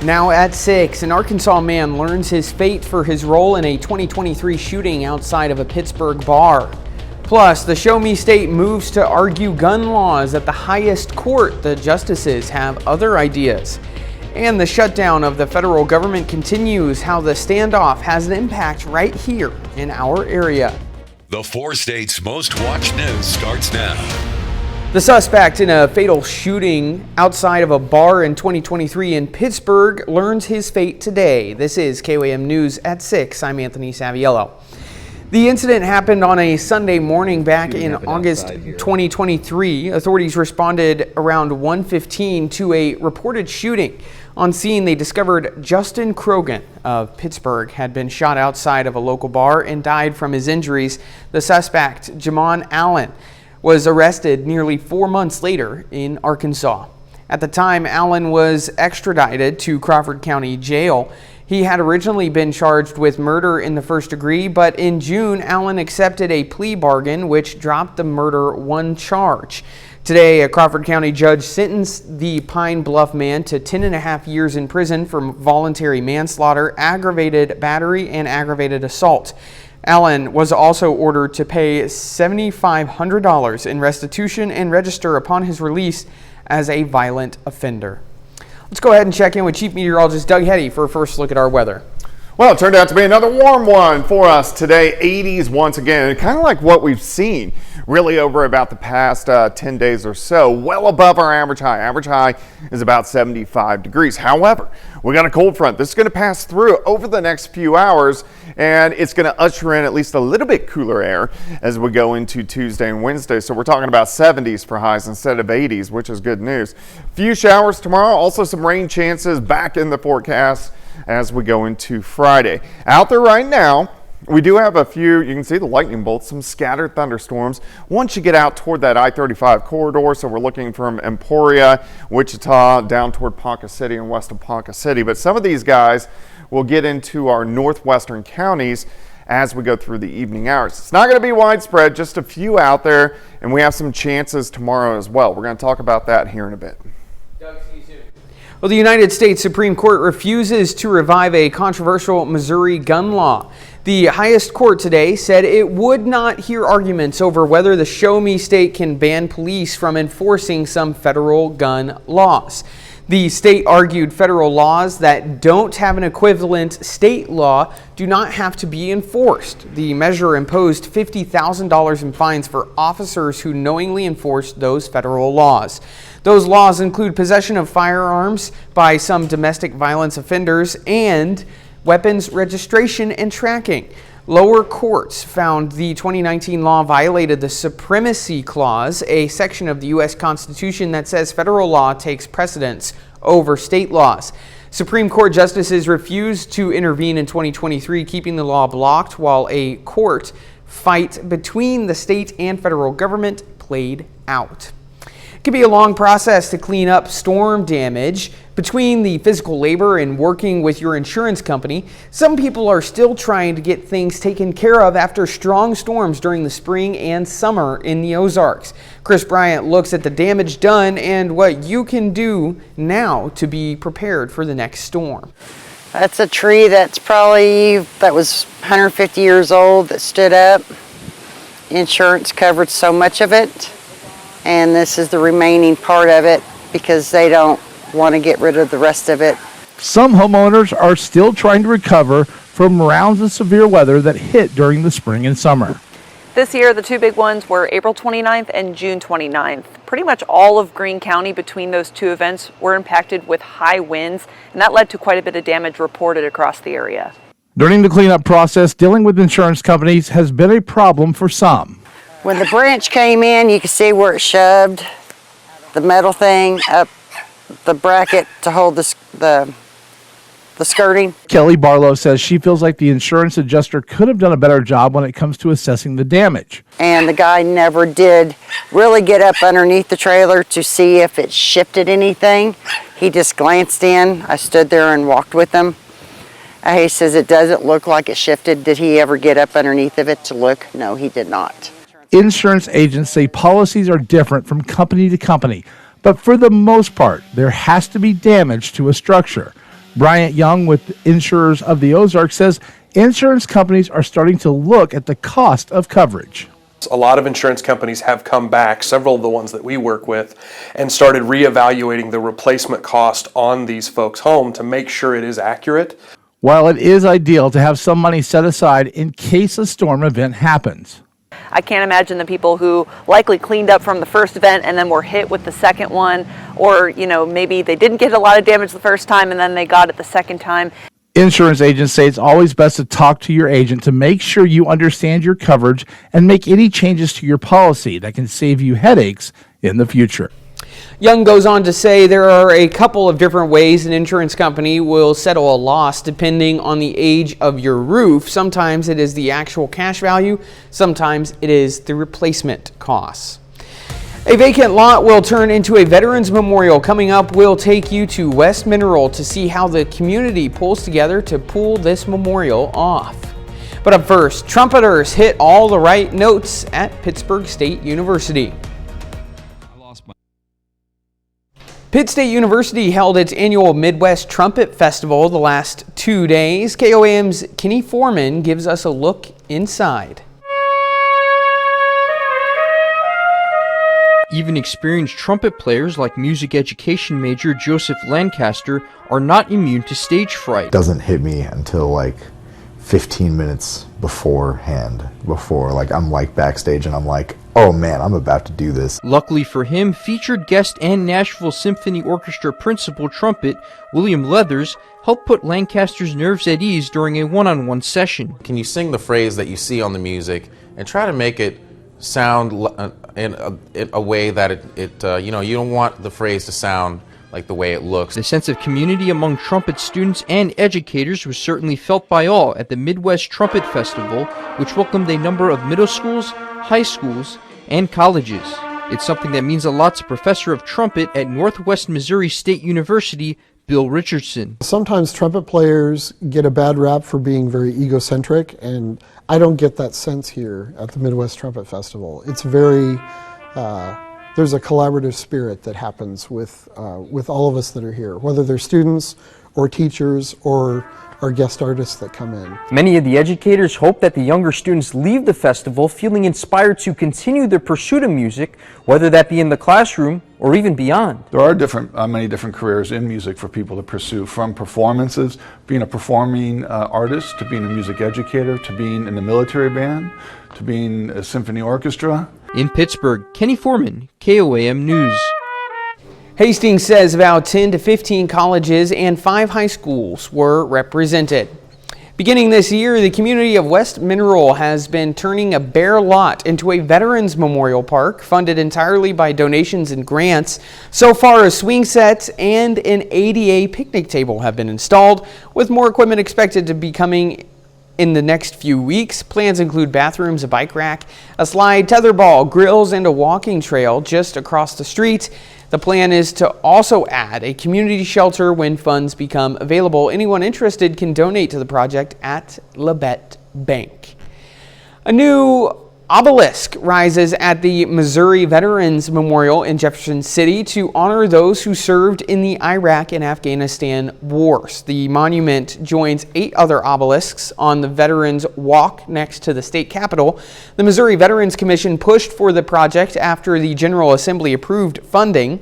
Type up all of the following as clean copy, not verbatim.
Now at 6, an Arkansas man learns his fate for his role in a 2023 shooting outside of a Pittsburgh bar. Plus, the Show Me State moves to argue gun laws at the highest court. The justices have other ideas. And the shutdown of the federal government continues, how the standoff has an impact right here in our area. The 4 states' most watched news starts now. The suspect in a fatal shooting outside of a bar in 2023 in Pittsburgh learns his fate today. This is KOAM News at 6. I'm Anthony Saviello. The incident happened on a Sunday morning back in August 2023. Authorities responded around 1:15 to a reported shooting. On scene, they discovered Justin Krogan of Pittsburgh had been shot outside of a local bar and died from his injuries. The suspect, Jamon Allen, was arrested nearly 4 months later in Arkansas. At the time, Allen was extradited to Crawford County Jail. He had originally been charged with murder in the first degree, but in June, Allen accepted a plea bargain which dropped the murder one charge. Today, a Crawford County judge sentenced the Pine Bluff man to 10.5 years in prison for voluntary manslaughter, aggravated battery, and aggravated assault. Allen was also ordered to pay $7,500 in restitution and register upon his release as a violent offender. Let's go ahead and check in with Chief Meteorologist Doug Hetty for a first look at our weather. Well, it turned out to be another warm one for us today. 80s once again, kind of like what we've seen really over about the past 10 days or so, well above our average high. Average high is about 75 degrees. However, we got a cold front. This is going to pass through over the next few hours, and it's going to usher in at least a little bit cooler air as we go into Tuesday and Wednesday. So we're talking about 70s for highs instead of 80s, which is good news. Few showers tomorrow, also some rain chances back in the forecast as we go into Friday. Out there right now, we do have a few, you can see the lightning bolts, some scattered thunderstorms once you get out toward that I-35 corridor. So we're looking from Emporia, Wichita, down toward Ponca City and west of Ponca City. But some of these guys will get into our northwestern counties as we go through the evening hours. It's not going to be widespread, just a few out there, and we have some chances tomorrow as well. We're going to talk about that here in a bit. Doug, see you soon. Well, the United States Supreme Court refuses to revive a controversial Missouri gun law. The highest court today said it would not hear arguments over whether the Show Me State can ban police from enforcing some federal gun laws. The state argued federal laws that don't have an equivalent state law do not have to be enforced. The measure imposed $50,000 in fines for officers who knowingly enforced those federal laws. Those laws include possession of firearms by some domestic violence offenders and weapons registration and tracking. Lower courts found the 2019 law violated the Supremacy Clause, a section of the U.S. Constitution that says federal law takes precedence over state laws. Supreme Court justices refused to intervene in 2023, keeping the law blocked while a court fight between the state and federal government played out. It can be a long process to clean up storm damage. Between the physical labor and working with your insurance company, some people are still trying to get things taken care of after strong storms during the spring and summer in the Ozarks. Chris Bryant looks at the damage done and what you can do now to be prepared for the next storm. That's a tree that was 150 years old that stood up. Insurance covered so much of it, and this is the remaining part of it because they don't want to get rid of the rest of it. Some homeowners are still trying to recover from rounds of severe weather that hit during the spring and summer. This year, the two big ones were April 29th and June 29th. Pretty much all of Greene County between those two events were impacted with high winds, and that led to quite a bit of damage reported across the area. During the cleanup process, dealing with insurance companies has been a problem for some. When the branch came in, you could see where it shoved the metal thing up the bracket to hold the skirting. Kelly Barlow says she feels like the insurance adjuster could have done a better job when it comes to assessing the damage. And the guy never did really get up underneath the trailer to see if it shifted anything. He just glanced in. I stood there and walked with him. He says it doesn't look like it shifted. Did he ever get up underneath of it to look? No, he did not. Insurance agents say policies are different from company to company, but for the most part, there has to be damage to a structure. Bryant Young with Insurers of the Ozarks says insurance companies are starting to look at the cost of coverage. A lot of insurance companies have come back, several of the ones that we work with, and started reevaluating the replacement cost on these folks' home to make sure it is accurate. While it is ideal to have some money set aside in case a storm event happens. I can't imagine the people who likely cleaned up from the first event and then were hit with the second one, or maybe they didn't get a lot of damage the first time and then they got it the second time. Insurance agents say it's always best to talk to your agent to make sure you understand your coverage and make any changes to your policy that can save you headaches in the future. Young goes on to say there are a couple of different ways an insurance company will settle a loss depending on the age of your roof. Sometimes it is the actual cash value, sometimes it is the replacement costs. A vacant lot will turn into a Veterans Memorial. Coming up, we'll take you to West Mineral to see how the community pulls together to pull this memorial off. But up first, trumpeters hit all the right notes at Pittsburg State University. Pitt State University held its annual Midwest Trumpet Festival the last 2 days. KOAM's Kenny Foreman gives us a look inside. Even experienced trumpet players like music education major Joseph Lancaster are not immune to stage fright. Doesn't hit me until like 15 minutes beforehand, before I'm backstage and I'm like, oh man, I'm about to do this. Luckily for him, featured guest and Nashville Symphony Orchestra principal trumpet William Leathers helped put Lancaster's nerves at ease during a one-on-one session. Can you sing the phrase that you see on the music and try to make it sound in a way that you don't want the phrase to sound like the way it looks. The sense of community among trumpet students and educators was certainly felt by all at the Midwest Trumpet Festival, which welcomed a number of middle schools, high schools, and colleges. It's something that means a lot to Professor of Trumpet at Northwest Missouri State University, Bill Richardson. Sometimes trumpet players get a bad rap for being very egocentric, and I don't get that sense here at the Midwest Trumpet Festival. It's very, there's a collaborative spirit that happens with all of us that are here, whether they're students or teachers or our guest artists that come in. Many of the educators hope that the younger students leave the festival feeling inspired to continue their pursuit of music, whether that be in the classroom or even beyond. There are many different careers in music for people to pursue, from performances, being a performing artist, to being a music educator, to being in the military band, to being a symphony orchestra. In Pittsburgh, Kenny Foreman, KOAM News. Hastings says about 10 to 15 colleges and 5 high schools were represented. Beginning this year, the community of West Mineral has been turning a bare lot into a Veterans Memorial Park, funded entirely by donations and grants. So far, a swing set and an ADA picnic table have been installed, with more equipment expected to be coming in the next few weeks. Plans include bathrooms, a bike rack, a slide, tetherball, grills, and a walking trail just across the street. The plan is to also add a community shelter when funds become available. Anyone interested can donate to the project at Labette Bank. A new obelisk rises at the Missouri Veterans Memorial in Jefferson City to honor those who served in the Iraq and Afghanistan wars. The monument joins 8 other obelisks on the Veterans Walk next to the state capitol. The Missouri Veterans Commission pushed for the project after the General Assembly approved funding.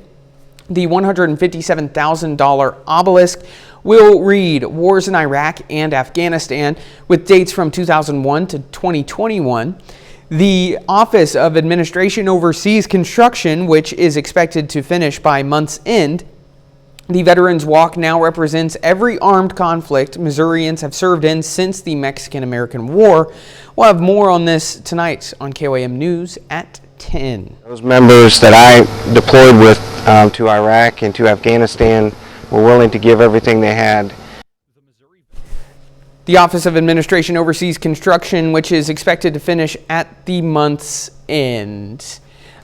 The $157,000 obelisk will read Wars in Iraq and Afghanistan, with dates from 2001 to 2021. The Office of Administration oversees construction, which is expected to finish by month's end. The Veterans Walk now represents every armed conflict Missourians have served in since the Mexican-American War. We'll have more on this tonight on KOAM News at 10. Those members that I deployed with to Iraq and to Afghanistan were willing to give everything they had. The Office of Administration oversees construction, which is expected to finish at the month's end.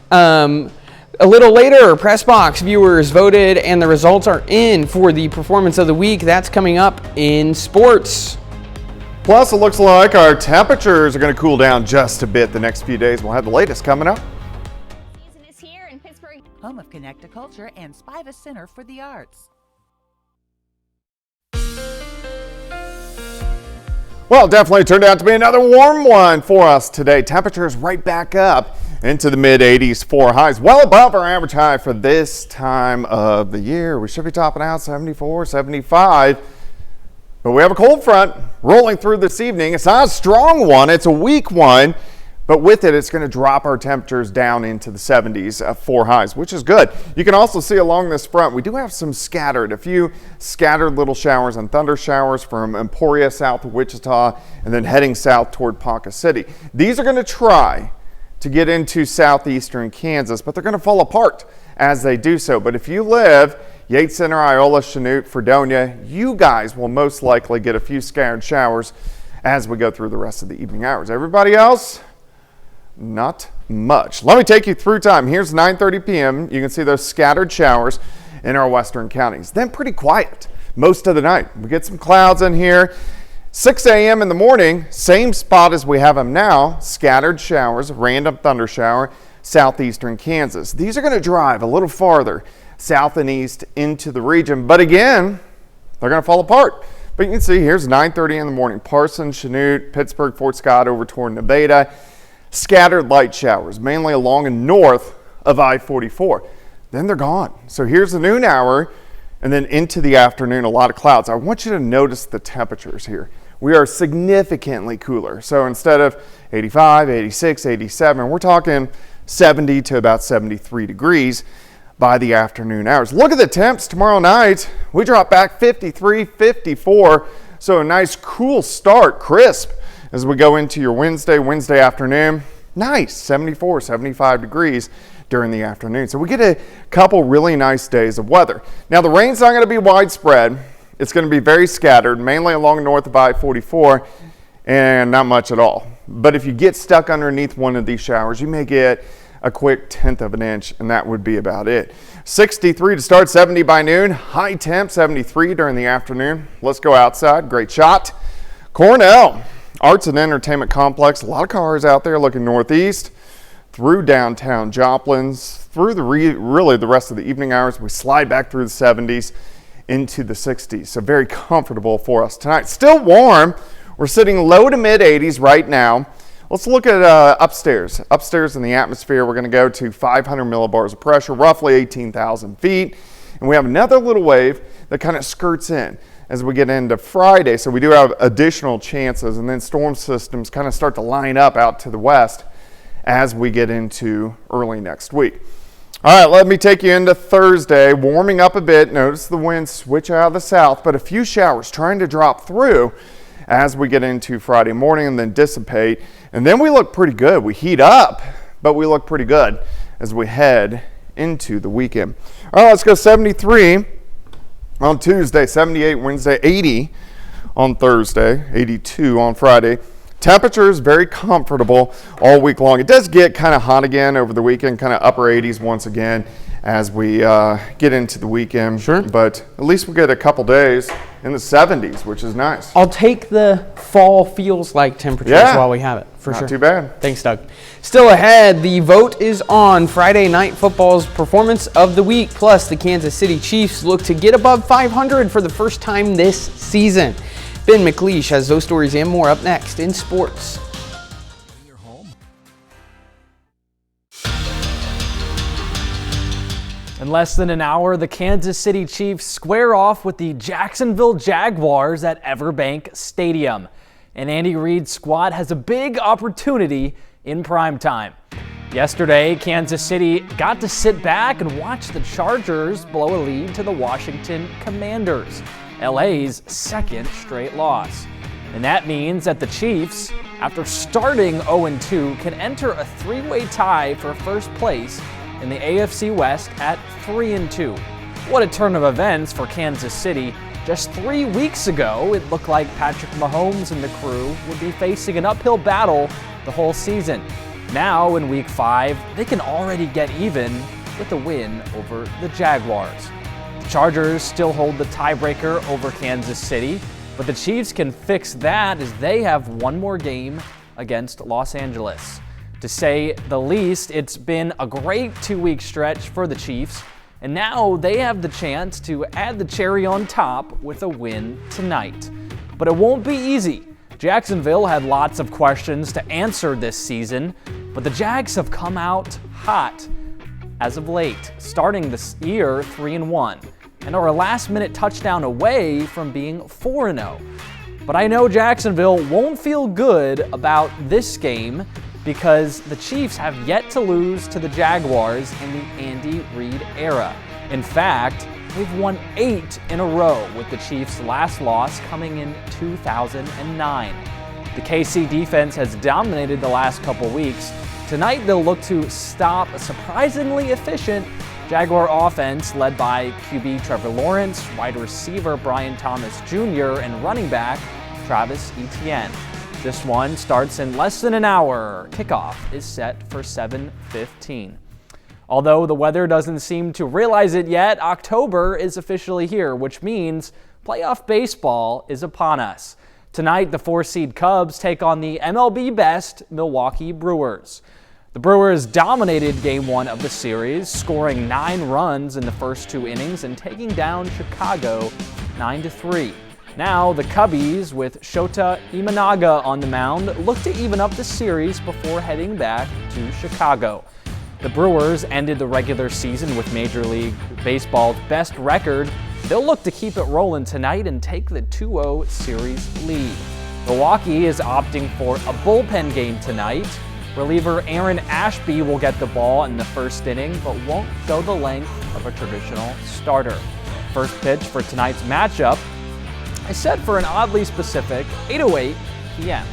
A little later, Press Box viewers voted and the results are in for the Performance of the Week. That's coming up in sports. Plus, it looks like our temperatures are going to cool down just a bit the next few days. We'll have the latest coming up. Season is here in Pittsburgh, home of Connect to Culture and Spivus Center for the Arts. Well, definitely turned out to be another warm one for us today. Temperatures right back up into the mid-80s for highs, well above our average high for this time of the year. We should be topping out 74, 75. But we have a cold front rolling through this evening. It's not a strong one, it's a weak one. But with it, it's going to drop our temperatures down into the 70s for highs, which is good. You can also see along this front, we do have a few scattered little showers and thunder showers from Emporia south of Wichita and then heading south toward Ponca City. These are going to try to get into southeastern Kansas, but they're going to fall apart as they do so. But if you live Yates Center, Iola, Chanute, Fredonia, you guys will most likely get a few scattered showers as we go through the rest of the evening hours. Everybody else? Not much. Let me take you through time. Here's 9:30 p.m. You can see those scattered showers in our western counties. Then pretty quiet most of the night. We get some clouds in here. 6 a.m. in the morning, same spot as we have them now, scattered showers, random thunder shower, southeastern Kansas. These are going to drive a little farther south and east into the region, but again, they're going to fall apart. But you can see here's 9:30 in the morning, Parsons, Chanute, Pittsburgh, Fort Scott over toward Nevada. Scattered light showers, mainly along and north of I-44. Then they're gone. So here's the noon hour, and then into the afternoon, a lot of clouds. I want you to notice the temperatures here. We are significantly cooler. So instead of 85, 86, 87, we're talking 70 to about 73 degrees by the afternoon hours. Look at the temps tomorrow night. We drop back 53, 54. So a nice cool start, crisp, as we go into your Wednesday afternoon. Nice, 74, 75 degrees during the afternoon. So we get a couple really nice days of weather. Now the rain's not going to be widespread. It's going to be very scattered, mainly along north of I-44 and not much at all. But if you get stuck underneath one of these showers, you may get a quick 1/10 of an inch, and that would be about it. 63 to start, 70 by noon. High temp, 73 during the afternoon. Let's go outside. Great shot. Cornell Arts and Entertainment Complex. A lot of cars out there looking northeast through downtown Joplin's, through really the rest of the evening hours. We slide back through the 70s into the 60s. So very comfortable for us tonight. Still warm. We're sitting low to mid 80s right now. Let's look at upstairs. Upstairs in the atmosphere, we're going to go to 500 millibars of pressure, roughly 18,000 feet. And we have another little wave that kind of skirts in as we get into Friday. So we do have additional chances, and then storm systems kind of start to line up out to the west as we get into early next week. All right, let me take you into Thursday, warming up a bit. Notice the winds switch out of the south, but a few showers trying to drop through as we get into Friday morning and then dissipate. And then we look pretty good. We heat up, but we look pretty good as we head into the weekend. All right, let's go 73 on Tuesday, 78 Wednesday, 80 on Thursday, 82 on Friday. Temperatures very comfortable all week long. It does get kind of hot again over the weekend, kind of upper 80s once again as we get into the weekend. Sure. But at least we get a couple days in the 70s, which is nice. I'll take the fall feels like temperatures while we have it, for sure. Not too bad. Thanks, Doug. Still ahead, the vote is on Friday Night Football's Performance of the Week. Plus, the Kansas City Chiefs look to get above 500 for the first time this season. Ben McLeish has those stories and more up next in sports. In less than an hour, the Kansas City Chiefs square off with the Jacksonville Jaguars at Everbank Stadium. And Andy Reid's squad has a big opportunity in prime time. Yesterday, Kansas City got to sit back and watch the Chargers blow a lead to the Washington Commanders, LA's second straight loss. And that means that the Chiefs, after starting 0-2, can enter a three-way tie for first place in the AFC West at 3-2. What a turn of events for Kansas City. Just 3 weeks ago, it looked like Patrick Mahomes and the crew would be facing an uphill battle the whole season. Now, in Week 5, they can already get even with a win over the Jaguars. The Chargers still hold the tiebreaker over Kansas City, but the Chiefs can fix that as they have one more game against Los Angeles. To say the least, it's been a great 2-week stretch for the Chiefs, and now they have the chance to add the cherry on top with a win tonight. But it won't be easy. Jacksonville had lots of questions to answer this season, but the Jags have come out hot as of late, starting this year 3-1, and are a last-minute touchdown away from being 4-0. But I know Jacksonville won't feel good about this game because the Chiefs have yet to lose to the Jaguars in the Andy Reid era. In fact, they've won 8 in a row, with the Chiefs' last loss coming in 2009. The KC defense has dominated the last couple weeks. Tonight, they'll look to stop a surprisingly efficient Jaguar offense led by QB Trevor Lawrence, wide receiver Brian Thomas Jr., and running back Travis Etienne. This one starts in less than an hour. Kickoff is set for 7:15. Although the weather doesn't seem to realize it yet, October is officially here, which means playoff baseball is upon us. Tonight, the 4-seed Cubs take on the MLB best Milwaukee Brewers. The Brewers dominated Game 1 of the series, scoring 9 runs in the first 2 innings and taking down Chicago 9-3. Now, the Cubbies, with Shota Imanaga on the mound, look to even up the series before heading back to Chicago. The Brewers ended the regular season with Major League Baseball's best record. They'll look to keep it rolling tonight and take the 2-0 series lead. Milwaukee is opting for a bullpen game tonight. Reliever Aaron Ashby will get the ball in the first inning, but won't go the length of a traditional starter. First pitch for tonight's matchup is set for an oddly specific 8:08 p.m.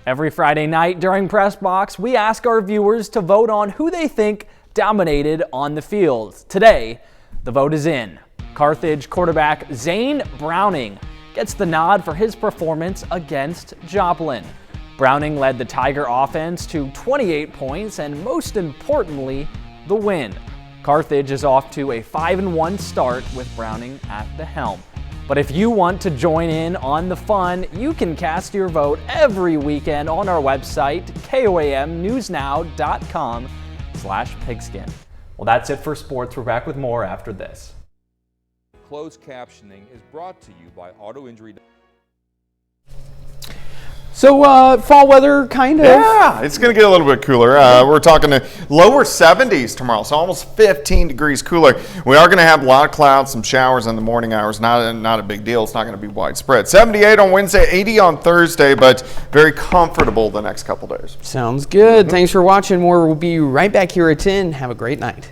Every Friday night during Press Box, we ask our viewers to vote on who they think dominated on the field. Today, the vote is in. Carthage quarterback Zane Browning gets the nod for his performance against Joplin. Browning led the Tiger offense to 28 points and, most importantly, the win. Carthage is off to a 5-1 start with Browning at the helm. But if you want to join in on the fun, you can cast your vote every weekend on our website, koamnewsnow.com/pigskin. Well, that's it for sports. We're back with more after this. Closed captioning is brought to you by Auto Injury. So fall weather, kind of. Yeah, it's going to get a little bit cooler. We're talking to lower 70s tomorrow, so almost 15 degrees cooler. We are going to have a lot of clouds, some showers in the morning hours. Not a big deal. It's not going to be widespread. 78 on Wednesday, 80 on Thursday, but very comfortable the next couple days. Sounds good. Thanks for watching. More will be right back here at 10. Have a great night.